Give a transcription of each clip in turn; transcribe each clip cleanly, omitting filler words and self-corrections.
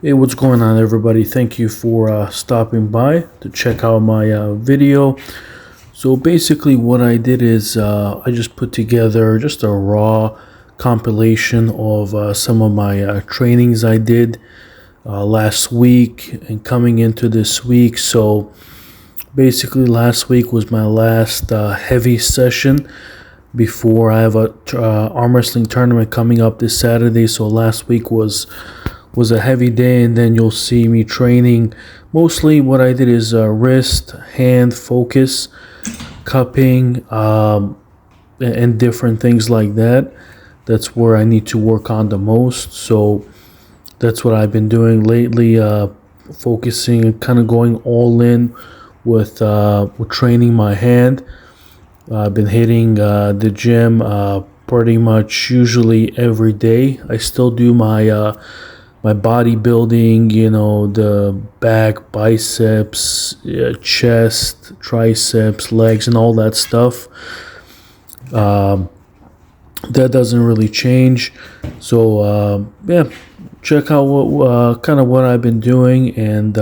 Hey, what's going on, everybody? Thank you for stopping by to check out my video. So basically what I did is I just put together just a raw compilation of some of my trainings I did last week and coming into this week. So basically last week was my last heavy session before I have a arm wrestling tournament coming up this Saturday. So last week was a heavy day, and then you'll see me training. Mostly what I did is wrist, hand, focus, cupping, and different things like that. That's where I need to work on the most. So that's what I've been doing lately, focusing and kind of going all in with training my hand. I've been hitting the gym pretty much usually every day. I still do my bodybuilding, the back, biceps, chest, triceps, legs, and all that stuff. Um, that doesn't really change. So yeah, check out what kind of what I've been doing, and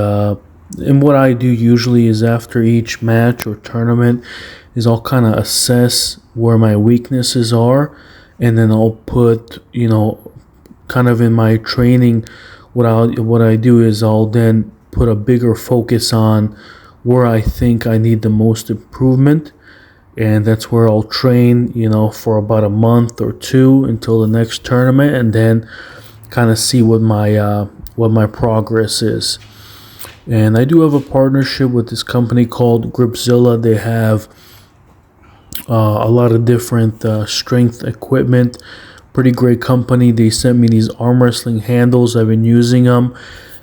what I do usually is after each match or tournament is I'll kind of assess where my weaknesses are, and then I'll put kind of in my training, what I do is I'll then put a bigger focus on where I think I need the most improvement, and that's where I'll train, for about a month or two until the next tournament, and then kind of see what my progress is. And I do have a partnership with this company called Gripzilla. They have a lot of different strength equipment. Pretty great company. They sent me these arm wrestling handles. I've been using them,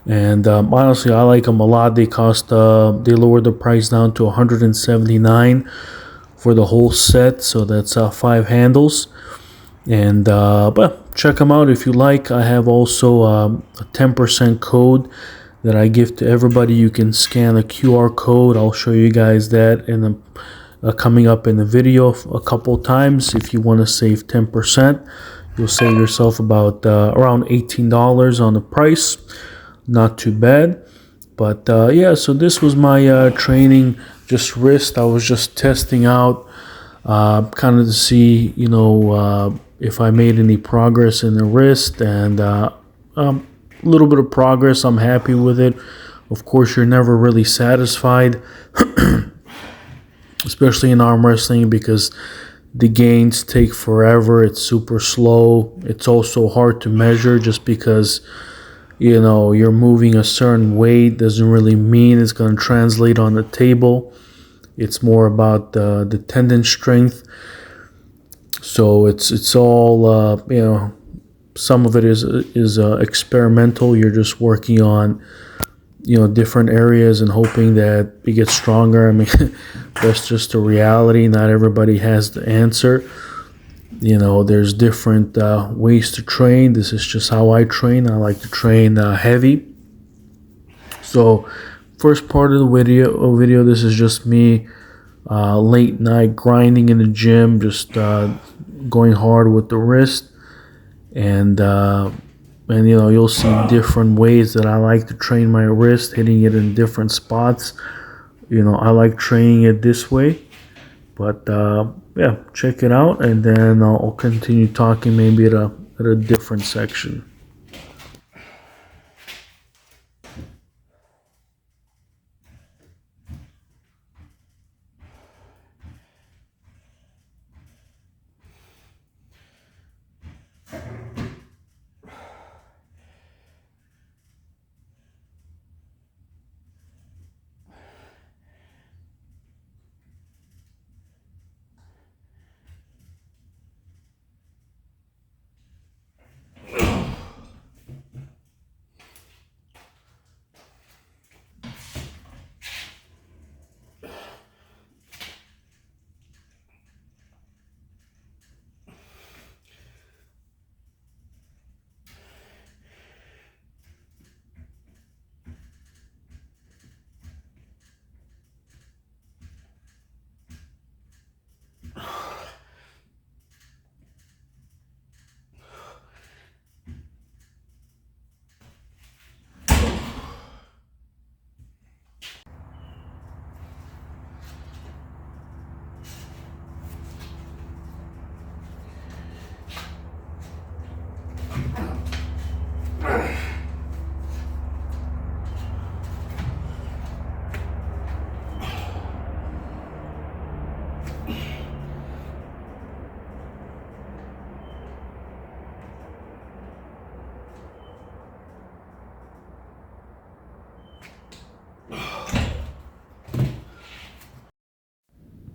and honestly, I like them a lot. They lowered the price down to $179 for the whole set. So that's 5 handles. And but check them out if you like. I have also a 10% code that I give to everybody. You can scan a QR code. I'll show you guys that in the coming up in the video a couple times. If you want to save 10%, you'll save yourself about around $18 on the price. Not too bad. But yeah, so this was my training, just wrist. I was just testing out, kind of to see, if I made any progress in the wrist, and a little bit of progress. I'm happy with it. Of course, you're never really satisfied, especially in arm wrestling, because the gains take forever. It's super slow. It's also hard to measure, just because you're moving a certain weight doesn't really mean it's going to translate on the table. It's more about the tendon strength. So it's all some of it is experimental. You're just working on different areas and hoping that it gets stronger. I mean, that's just the reality. Not everybody has the answer. There's different ways to train. This is just how I train. I like to train heavy. So first part of the video, this is just me late night grinding in the gym, just going hard with the wrist, and you'll see different ways that I like to train my wrist, hitting it in different spots. I like training it this way. But yeah, check it out, and then I'll continue talking maybe at a different section.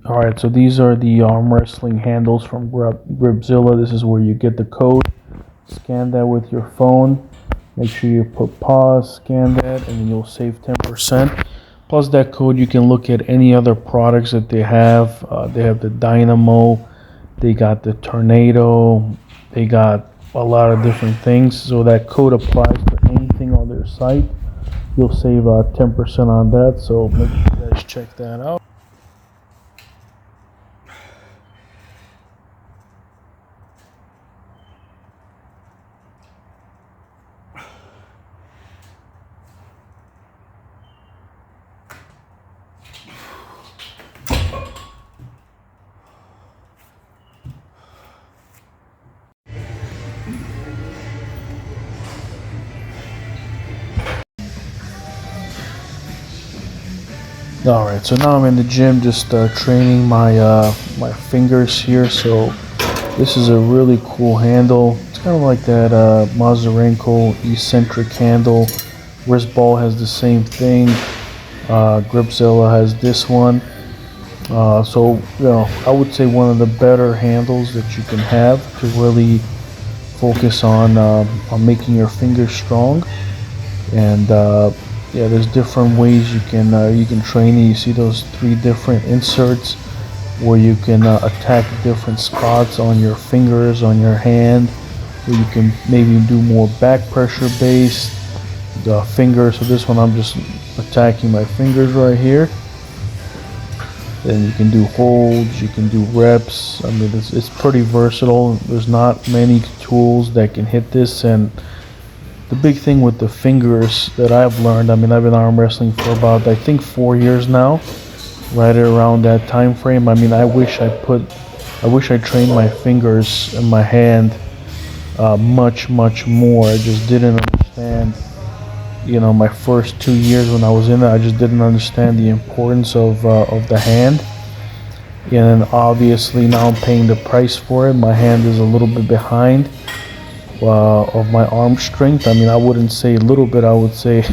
Alright, so these are the arm wrestling handles from Gripzilla. This is where you get the code. Scan that with your phone. Make sure you put pause, scan that, and then you'll save 10%. Plus that code, you can look at any other products that they have. They have the Dynamo, they got the Tornado, they got a lot of different things. So that code applies to anything on their site. You'll save 10% on that. So make sure you guys check that out. Alright, so now I'm in the gym just training my my fingers here. So this is a really cool handle. It's kind of like that Mazurenko eccentric handle. Wrist ball has the same thing. Gripzilla has this one. So you know, I would say one of the better handles that you can have to really focus on making your fingers strong. And yeah, there's different ways you can train it. You see those 3 different inserts where you can attack different spots on your fingers, on your hand, where you can maybe do more back pressure based fingers. So this one I'm just attacking my fingers right here. Then you can do holds, you can do reps. I mean, it's pretty versatile. There's not many tools that can hit this. And the big thing with the fingers that I've learned, I mean, I've been arm wrestling for about, I think, 4 years now, right around that time frame. I mean, I wish I trained my fingers and my hand much more. I just didn't understand, you know, my first 2 years when I was in it, I just didn't understand the importance of the hand. And then obviously now I'm paying the price for it. My hand is a little bit behind of my arm strength. I mean, I wouldn't say a little bit, I would say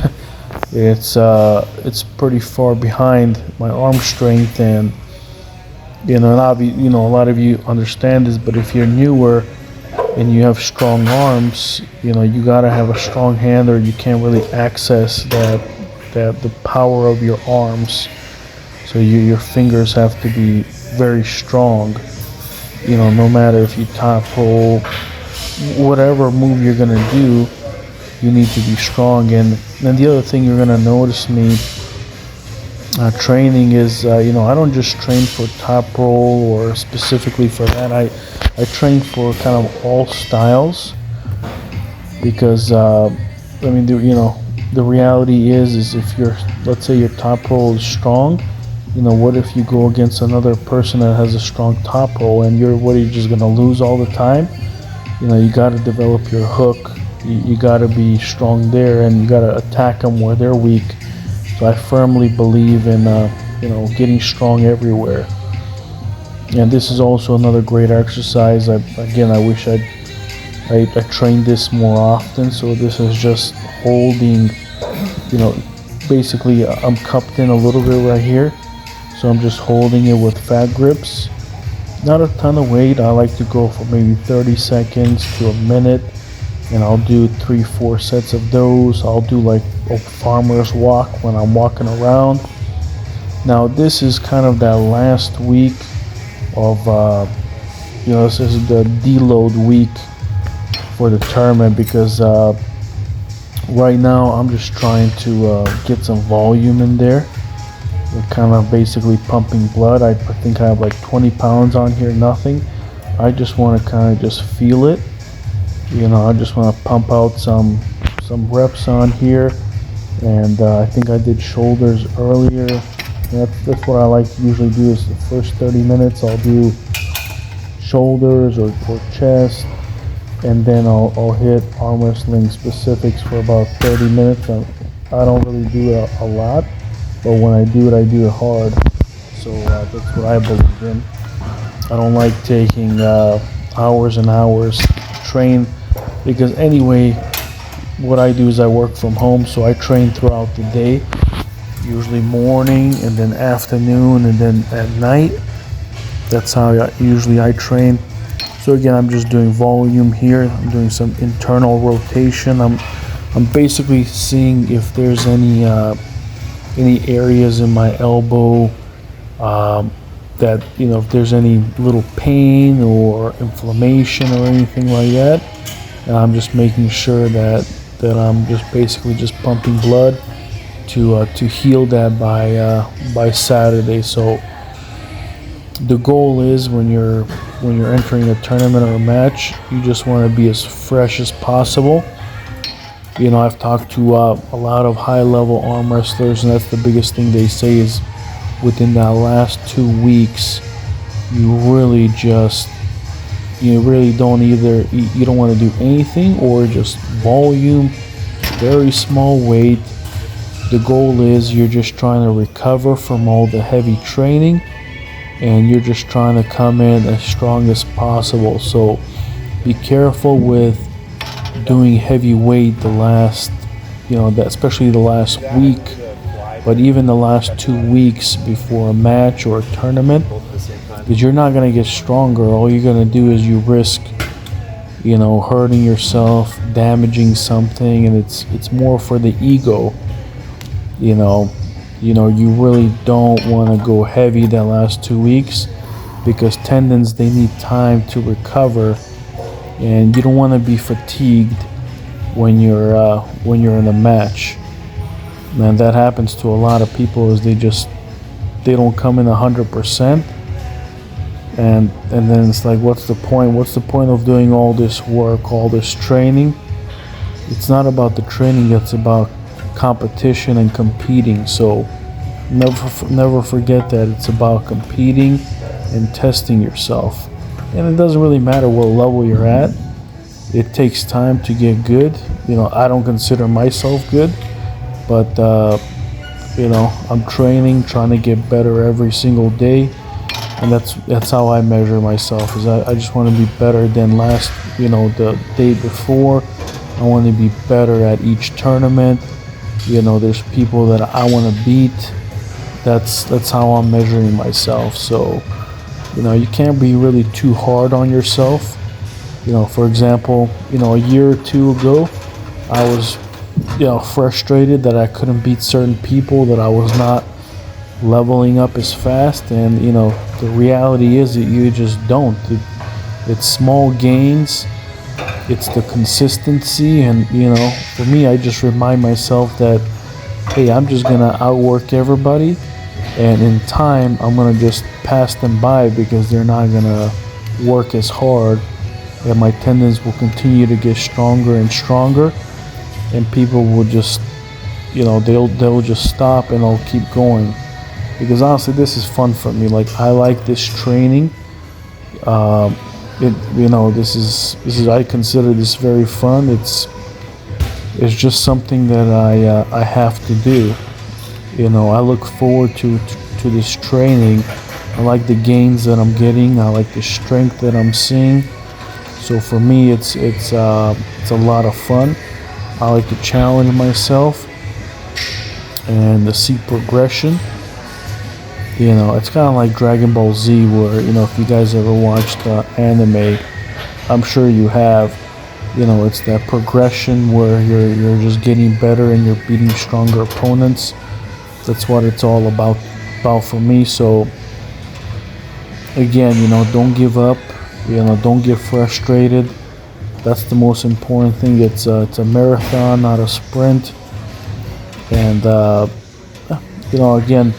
it's pretty far behind my arm strength. And you know, a lot of you understand this, but if you're newer and you have strong arms, you know, you gotta have a strong hand or you can't really access the power of your arms. So your fingers have to be very strong, you know, no matter if you top roll, whatever move you're gonna do, you need to be strong. And then the other thing you're gonna notice me training is, you know, I don't just train for top roll or specifically for that. I train for kind of all styles because I mean, you know, the reality is if let's say your top roll is strong, you know, what if you go against another person that has a strong top roll and you're just gonna lose all the time? You know, you got to develop your hook. You got to be strong there, and you got to attack them where they're weak. So I firmly believe in, you know, getting strong everywhere. And this is also another great exercise. Again, I wish I trained this more often. So this is just holding, you know, basically I'm cupped in a little bit right here. So I'm just holding it with fat grips. Not a ton of weight. I like to go for maybe 30 seconds to a minute, and I'll do 3-4 sets of those. I'll do like a farmer's walk when I'm walking around. Now this is kind of that last week of you know, this is the deload week for the tournament because right now I'm just trying to get some volume in there. We're kind of basically pumping blood. I think I have like 20 pounds on here, nothing. I just want to kind of just feel it. You know, I just want to pump out some reps on here. And I think I did shoulders earlier. That's what I like to usually do is the first 30 minutes I'll do shoulders or chest. And then I'll hit arm wrestling specifics for about 30 minutes. I don't really do it a lot. But when I do it hard. So that's what I believe in. I don't like taking hours and hours to train because anyway, what I do is I work from home, so I train throughout the day, usually morning and then afternoon and then at night. That's how usually I train. So again, I'm just doing volume here. I'm doing some internal rotation. I'm basically seeing if there's any areas in my elbow that, you know, if there's any little pain or inflammation or anything like that. And I'm just making sure that I'm just basically just pumping blood to heal that by Saturday. So the goal is when you're entering a tournament or a match, you just want to be as fresh as possible. You know, I've talked to a lot of high-level arm wrestlers, and that's the biggest thing they say is within that last 2 weeks, you really don't you don't want to do anything or just volume, very small weight. The goal is you're just trying to recover from all the heavy training, and you're just trying to come in as strong as possible. So be careful with doing heavy weight the last, especially the last week, but even the last 2 weeks before a match or a tournament, because you're not going to get stronger. All you're going to do is you risk, hurting yourself, damaging something, and it's more for the ego. You really don't want to go heavy that last 2 weeks, because tendons, they need time to recover, and you don't want to be fatigued when you're in a match. And that happens to a lot of people, is they don't come in 100%, and then it's like, what's the point of doing all this work, all this training? It's not about the training, it's about competition and competing. So never forget that it's about competing and testing yourself. And it doesn't really matter what level you're at. It takes time to get good. I don't consider myself good, but I'm training, trying to get better every single day, and that's how I measure myself. Is I just want to be better than the day before. I want to be better at each tournament. There's people that I want to beat. That's how I'm measuring myself. So you can't be really too hard on yourself. For example, a year or two ago, I was frustrated that I couldn't beat certain people, that I was not leveling up as fast, and the reality is that you just don't. It's small gains, it's the consistency, and for me, I just remind myself that, hey, I'm just gonna outwork everybody, and in time I'm gonna just pass them by, because they're not gonna work as hard, and my tendons will continue to get stronger and stronger, and people will just they'll just stop, and I'll keep going, because honestly, this is fun for me. Like, I like this training. This is I consider this very fun. It's just something that I have to do. I look forward to this training. I like the gains that I'm getting. I like the strength that I'm seeing. So for me, it's a lot of fun. I like to challenge myself and to see progression. It's kind of like Dragon Ball Z, where if you guys ever watched anime, I'm sure you have. It's that progression where you're just getting better and you're beating stronger opponents. That's what it's all about for me. So again, don't give up. Don't get frustrated. That's the most important thing. It's a marathon, not a sprint. And again,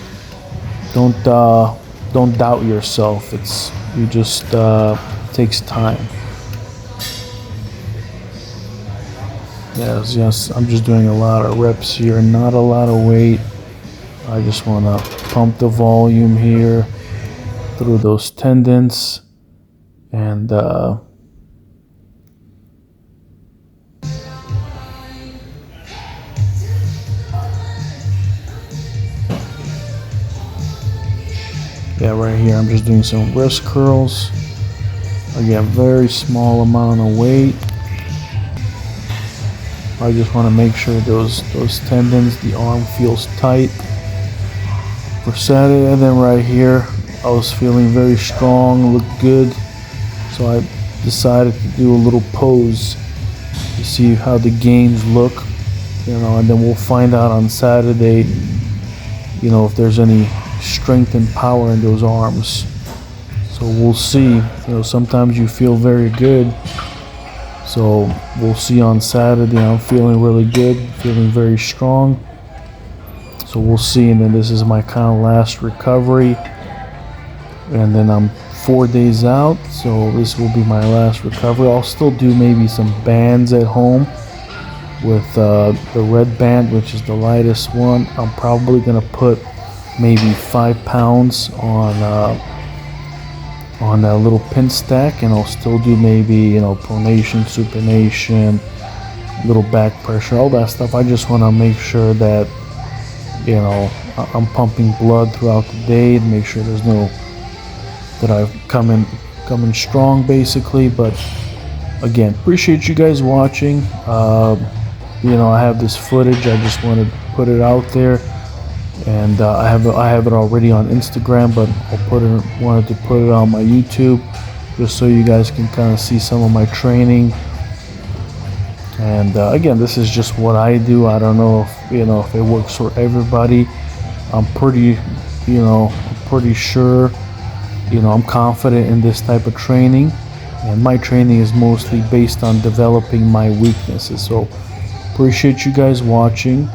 don't doubt yourself. It takes time. Yes, I'm just doing a lot of reps here, not a lot of weight. I just want to pump the volume here through those tendons, and right here I'm just doing some wrist curls. Again, very small amount of weight. I just want to make sure those tendons, the arm feels tight for Saturday. And then right here, I was feeling very strong, looked good, so I decided to do a little pose to see how the gains look, and then we'll find out on Saturday, if there's any strength and power in those arms. So we'll see. Sometimes you feel very good. So we'll see on Saturday. I'm feeling really good, feeling very strong. So we'll see. And then this is my kind of last recovery. And then I'm 4 days out. So this will be my last recovery. I'll still do maybe some bands at home with the red band, which is the lightest one. I'm probably going to put maybe 5 pounds on that little pin stack, and I'll still do maybe pronation, supination, little back pressure, all that stuff. I just want to make sure that I'm pumping blood throughout the day to make sure that I've come in strong basically. But again, appreciate you guys watching. I have this footage, I just wanted to put it out there. And I have it already on Instagram, but wanted to put it on my YouTube just so you guys can kind of see some of my training. And again, this is just what I do. I don't know if it works for everybody. I'm pretty sure, I'm confident in this type of training, and my training is mostly based on developing my weaknesses. So appreciate you guys watching.